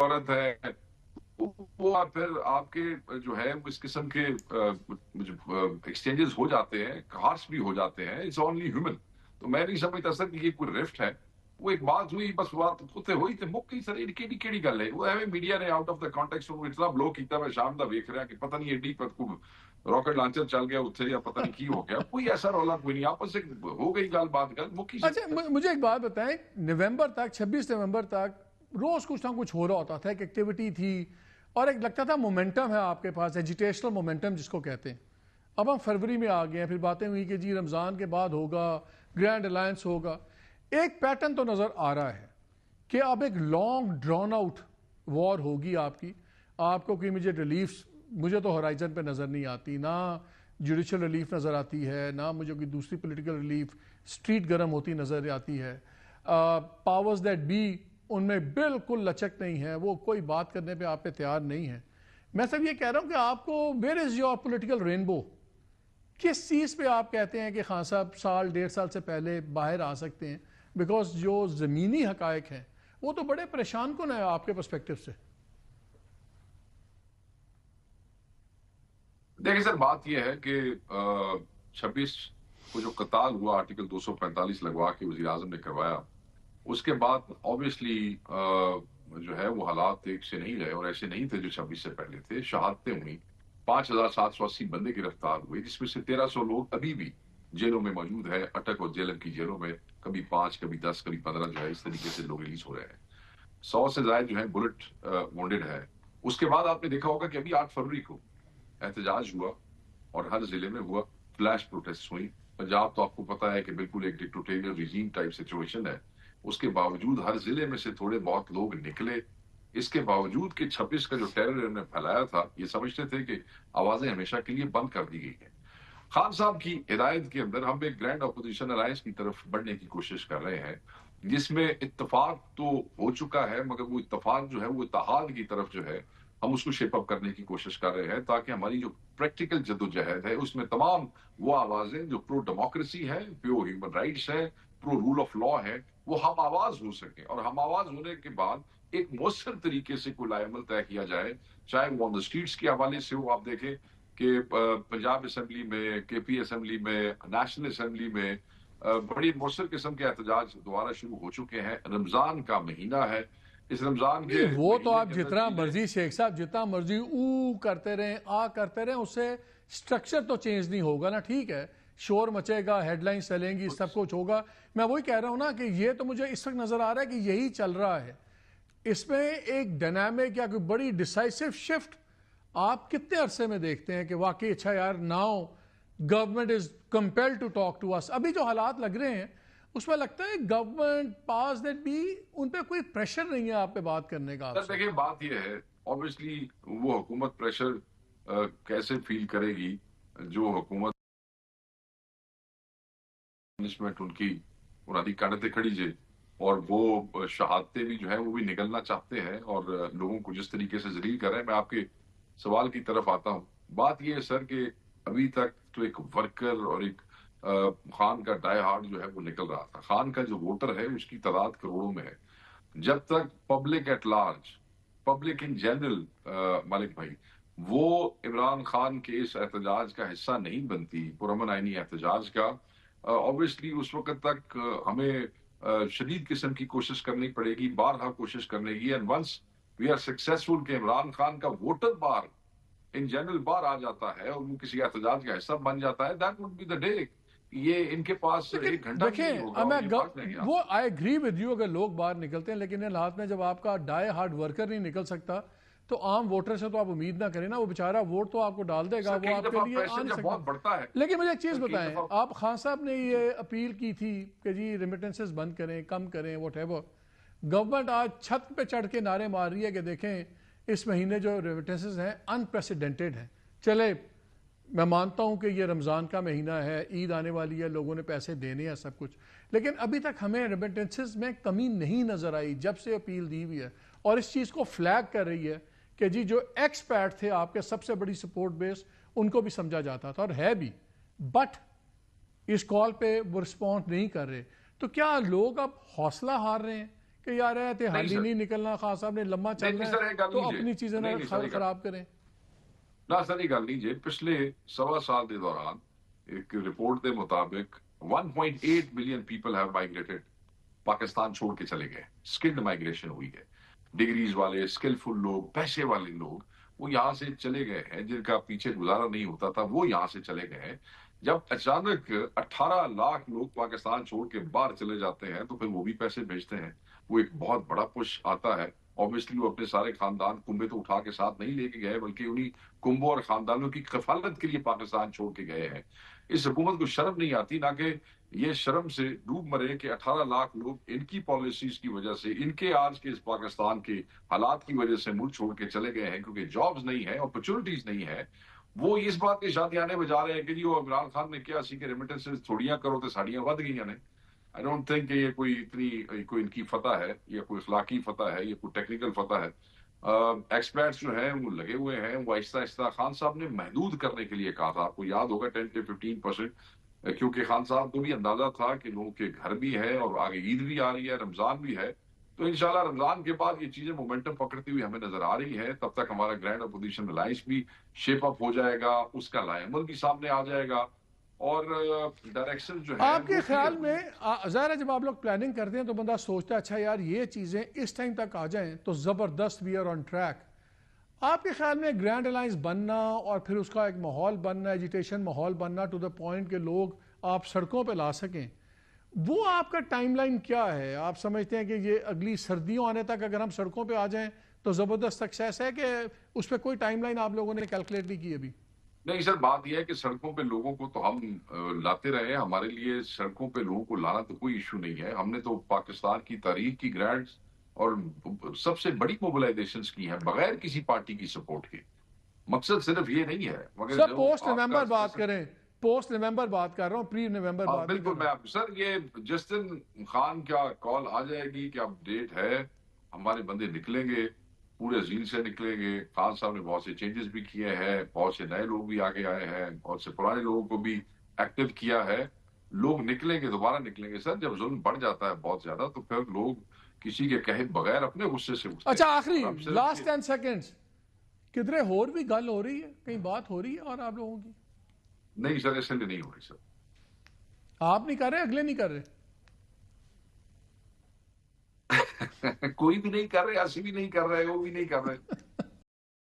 عورت ہے وہ پھر آپ کے جو ہے اس قسم کے ایکسچینجز ہو جاتے ہیں، ہارش بھی ہو جاتے ہیں. It's only human. تو میں نہیں سمجھتا سر کہ یہ کوئی رفٹ ہے. وہ ایک بات ہوئی، بس بات اتنے ہوئی تے مک گئی سر. کیڑی گل ہے وہ ایویں میڈیا نے آؤٹ آف دا کانٹیکسٹ اتنا بلو کیتا. میں شام دا ویکھ رہا کہ پتہ نہیں ایڈی راکٹ لانچر چل گیا اتنے یا پتہ نہیں کی ہو گیا. کوئی ایسا رولا کوئی نہیں، آپس سے ہو گئی بات مکی سے. اچھا مجھے ایک بات بتائیں، نومبر تک 26 نومبر تک روز کچھ نہ کچھ ہو رہا ہوتا تھا، ایک ایکٹیویٹی تھی اور ایک لگتا تھا مومنٹم ہے آپ کے پاس، ایجیٹیشنل مومنٹم جس کو کہتے ہیں. اب ہم فروری میں آ گئے ہیں، پھر باتیں ہوئی کہ جی رمضان کے بعد ہوگا، گرینڈ الائنس ہوگا. ایک پیٹرن تو نظر آ رہا ہے کہ اب ایک لانگ ڈرون آؤٹ وار ہوگی آپ کی. آپ کو کوئی امیجیٹ ریلیف مجھے تو ہورائزن پہ نظر نہیں آتی، نہ جوڈیشل ریلیف نظر آتی ہے، نہ مجھے کوئی دوسری پولیٹیکل ریلیف. اسٹریٹ گرم ہوتی نظر آتی ہے. پاورز دیٹ بی ان میں بالکل لچک نہیں ہے، وہ کوئی بات کرنے پہ آپ پہ تیار نہیں ہے. میں صرف یہ کہہ رہا ہوں کہ آپ کو where is your political Rainbow? کس چیز پہ آپ کہتے ہیں کہ خان صاحب سال 1.5 سال سے پہلے باہر آ سکتے ہیں؟ بیکاز جو زمینی حقائق ہیں وہ تو بڑے پریشان کن ہیں آپ کے پرسپیکٹو سے. دیکھیں سر، بات یہ ہے کہ 26 کو جو قتال ہوا، آرٹیکل 245 لگوا کے وزیر اعظم نے کروایا، اس کے بعد آبویسلی جو ہے وہ حالات ایک سے نہیں رہے اور ایسے نہیں تھے جو 26 سے پہلے تھے. شہادتیں ہوئیں، 5780 بندے گرفتار ہوئے، جس میں سے 1300 لوگ ابھی بھی جیلوں میں موجود ہے. اٹک اور جیلم کی جیلوں میں کبھی 5 کبھی 10 کبھی 15 جو ہے اس طریقے سے لوگ ریلیز ہو رہے ہیں. 100 سے زائد جو ہے بلٹ وونڈڈ ہے. اس کے بعد آپ نے دیکھا ہوگا کہ ابھی 8 فروری کو احتجاج ہوا اور ہر ضلع میں ہوا، فلیش پروٹیسٹ ہوئی. پنجاب تو آپ کو پتا ہے کہ بالکل ایک ڈکٹیٹریل ریجیم ٹائپ سچویشن ہے. اس کے باوجود ہر ضلع میں سے تھوڑے بہت لوگ نکلے. اس کے باوجود کہ 26 کا جو ٹیرر انہوں نے پھیلایا تھا، یہ سمجھتے تھے کہ آوازیں ہمیشہ کے لیے بند کر دی گئی ہیں. خان صاحب کی ہدایت کے اندر ہم ایک گرینڈ اپوزیشن الائنس کی طرف بڑھنے کی کوشش کر رہے ہیں، جس میں اتفاق تو ہو چکا ہے، مگر وہ اتفاق جو ہے وہ اتحاد کی طرف جو ہے ہم اس کو شیپ اپ کرنے کی کوشش کر رہے ہیں، تاکہ ہماری جو پریکٹیکل جدوجہد ہے اس میں تمام وہ آوازیں جو پرو ڈیموکریسی ہے، پرو ہیومن رائٹس ہے، پرو رول آف لا ہے، وہ ہم آواز ہو سکیں. اور ہم آواز ہونے کے بعد ایک مؤثر طریقے سے کوئی عمل طے کیا جائے، چاہے وہ آن دا اسٹریٹس کے حوالے سے ہو. آپ دیکھیں کہ پنجاب اسمبلی میں، کے پی اسمبلی میں، نیشنل اسمبلی میں بڑی مؤثر قسم کے احتجاج دوبارہ شروع ہو چکے ہیں. رمضان کا مہینہ ہے، اس رمضان کے وہ تو آپ کے اندر جتنا مرضی شیخ صاحب جتنا مرضی کرتے رہیں، کرتے رہیں، اس سے سٹرکچر تو چینج نہیں ہوگا نا. ٹھیک ہے، شور مچے گا، ہیڈ لائنز چلیں گی، سب کچھ ہوگا. میں وہی کہہ رہا ہوں نا کہ یہ تو مجھے اس وقت نظر آ رہا ہے کہ یہی چل رہا ہے. اس میں ایک ڈائنامک یا کوئی بڑی ڈیسائسو شفٹ آپ کتنے عرصے میں دیکھتے ہیں کہ واقعی اچھا یار now government is compelled to talk to us? ابھی جو حالات لگ رہے ہیں اس میں لگتا ہے گورنمنٹ پاس دیٹ بھی ان پہ کوئی پریشر نہیں ہے آپ پہ بات کرنے کا. آپ سے دیکھیں بات یہ ہے، obviously وہ حکومت پریشر کیسے فیل کرے گی جو حکومت مینجمنٹ ان کی انہوں کاٹتے کھڑی جے، اور وہ شہادتیں بھی جو ہے وہ بھی نکلنا چاہتے ہیں اور لوگوں کو جس طریقے سے ذلیل کر رہے ہیں. میں آپ کے سوال کی طرف آتا ہوں. بات یہ ہے سر کہ ابھی تک تو ایک ورکر اور ایک خان کا ڈائی ہارڈ جو ہے وہ نکل رہا تھا. خان کا جو ووٹر ہے اس کی تعداد کروڑوں میں ہے. جب تک public at large, public in general مالک بھائی، وہ عمران خان کے اس احتجاج کا حصہ نہیں بنتی، پرامن آئینی احتجاج کا، obviously اس وقت تک ہمیں شدید قسم کی کوشش کرنی پڑے گی، بارہا کوشش کرنے کی. And once we are successful کہ عمران خان کا ووٹر بار ان جنرل بار آ جاتا ہے اور وہ کسی احتجاج کا حصہ بن جاتا ہے، that would be the day. یہ ان کے پاس ایک گھنٹہ بھی نہیں ہوگا اور یہ بھاگ جائیں گے. وہ آئی اگری ود یو اگر لوگ باہر نکلتے ہیں، لیکن ان حالات میں جب آپ کا ڈائی ہارڈ ورکر نہیں نکل سکتا تو عام ووٹر سے تو آپ امید نہ کریں نا. وہ بیچارہ ووٹ تو آپ کو ڈال دے گا، وہ آپ کے لیے آ نہیں بہت بڑھتا ہے. سکتا. لیکن مجھے ایک چیز بتائیں، آپ خان صاحب نے یہ اپیل کی تھی کہ جی ریمیٹنسز بند کریں، کم کریں، واٹ ایور. گورنمنٹ آج چھت پہ چڑھ کے نعرے مار رہی ہے کہ دیکھیں اس مہینے جو ریمیٹنسز ہیں انپریسیڈنٹڈ ہیں. چلے میں مانتا ہوں کہ یہ رمضان کا مہینہ ہے، عید آنے والی ہے، لوگوں نے پیسے دینے ہیں، سب کچھ، لیکن ابھی تک ہمیں ریمیٹنسز میں کمی نہیں نظر آئی جب سے اپیل دی ہوئی ہے. اور اس چیز کو فلیگ کر رہی ہے کہ جی جو ایکسپیٹ تھے آپ کے سب سے بڑی سپورٹ بیس، ان کو بھی سمجھا جاتا تھا اور ہے بھی، بٹ اس کال پہ وہ رسپونڈ نہیں کر رہے. تو کیا لوگ اب حوصلہ ہار رہے ہیں کہ یار ہے حال ہی سر نہیں نکلنا، خان صاحب نے لمبا نہیں چلنا سر ہے یہ گل تو نہیں جی اپنی چیزیں نہیں نہیں سر یہ گل خراب کریں؟ نہ سر یہ گل نہیں جی پچھلے 1.25 سال کے دوران ایک رپورٹ کے مطابق 1.8 million people have migrated Pakistan چھوڑ کے چلے گئے. اسکلڈ مائگریشن ہوئی ہے. ڈگریز والے اسکلفل لوگ پیسے والے لوگ وہ یہاں سے چلے گئے ہیں. جن کا پیچھے گزارا نہیں ہوتا تھا وہ یہاں سے چلے گئے ہیں. جب اچانک 18 لاکھ لوگ پاکستان چھوڑ کے باہر چلے جاتے ہیں تو پھر وہ بھی پیسے بھیجتے ہیں. وہ ایک بہت بڑا پش آتا ہے. اوبیسلی وہ اپنے سارے خاندان کنبے تو اٹھا کے ساتھ نہیں لے کے گئے بلکہ انہیں کنبوں اور خاندانوں کی کفالت کے لیے پاکستان چھوڑ کے گئے ہیں. اس حکومت کو شرم نہیں آتی نہ کہ یہ شرم سے ڈوب مرے کہ 18 لاکھ لوگ ان کی پالیسیز کی وجہ سے ان کے آج کے اس پاکستان کے حالات کی وجہ سے ملک چھوڑ کے چلے گئے ہیں کیونکہ جابز نہیں ہے اپرچونٹیز نہیں ہے. وہ اس بات کے شادیانے بجا رہے ہیں کہ جی وہ عمران خان نے کیا سی کہ ریمیٹنسز تھوڑیاں کرو تو ساڑیاں ود گئی ہیں. آئی ڈونٹ تھنک کہ یہ کوئی اتنی کوئی ان کی فتح ہے یا کوئی اخلاقی فتح ہے یا کوئی ٹیکنیکل فتح ہے. ایکسپرٹس جو ہیں وہ لگے ہوئے ہیں. وہ آہستہ آہستہ خان صاحب نے محدود کرنے کے لیے کہا تھا. آپ کو یاد ہوگا 10 سے 15%. کیونکہ خان صاحب کو بھی اندازہ تھا کہ لوگوں کے گھر بھی ہے اور آگے عید بھی آ رہی ہے رمضان بھی ہے. تو انشاءاللہ رمضان کے بعد یہ چیزیں مومنٹم پکڑتی ہوئی ہمیں نظر آ رہی ہے. تب تک ہمارا گرینڈ اپوزیشن الائنس بھی شیپ اپ ہو جائے گا. اس کا لائے عمل بھی سامنے آ جائے گا اور ڈائریکشن جو ہے آپ کے خیال میں ظاہر ہے جب آپ لوگ پلاننگ کرتے ہیں تو بندہ سوچتا ہے اچھا یار یہ چیزیں اس ٹائم تک آ جائیں تو زبردست وی آر آن ٹریک. آپ کے خیال میں گرینڈ الائنس بننا اور پھر اس کا ایک ماحول بننا، ایجیٹیشن ماحول بننا ٹو دا پوائنٹ کہ لوگ آپ سڑکوں پہ لا سکیں، وہ آپ کا ٹائم لائن کیا ہے؟ آپ سمجھتے ہیں کہ یہ اگلی سردیوں آنے تک اگر ہم سڑکوں پہ آ جائیں تو زبردست سکسیس ہے کہ اس پہ کوئی ٹائم لائن آپ لوگوں نے کیلکولیٹ نہیں کی ابھی؟ نہیں سر بات یہ ہے کہ سڑکوں پہ لوگوں کو تو ہم لاتے رہے. ہمارے لیے سڑکوں پہ لوگوں کو لانا تو کوئی ایشو نہیں ہے. ہم نے تو پاکستان کی تاریخ کی گرانٹس اور سب سے بڑی موبلائزیشنز کی ہیں بغیر کسی پارٹی کی سپورٹ کے. مقصد صرف یہ نہیں ہے مگر سر جو پوسٹ آپ کا نومبر بات کریں، پوسٹ نومبر بات کر رہا ہوں، پری نومبر بات نہیں کر بالکل رہا میں ہوں. سر یہ جس دن خان کیا کال آ جائے گی کہ اب ڈیٹ ہے ہمارے بندے نکلیں گے پورے ذیل سے نکلیں گے. خان صاحب نے بہت سے چینجز بھی کیے ہیں. بہت سے نئے لوگ بھی آگے آئے ہیں. بہت سے پرانے لوگوں کو بھی ایکٹیو کیا ہے. لوگ نکلیں گے دوبارہ نکلیں گے سر. جب ظلم بڑھ جاتا ہے بہت زیادہ تو پھر لوگ کسی کے کہے بغیر اپنے غصے سے اٹھتے اچھا ہیں. آخری اور اب صرف لاسٹ 10 سیکنڈز کدھرے اور بھی گل ہو رہی ہے، کہیں بات ہو رہی ہے اور آپ لوگوں کی؟ نہیں سر اس لیے نہیں ہو رہی سر. آپ نہیں کر رہے، اگلے نہیں کر رہے؟ کوئی بھی نہیں کر رہے. ایسی بھی نہیں کر رہے وہ بھی نہیں کر رہے.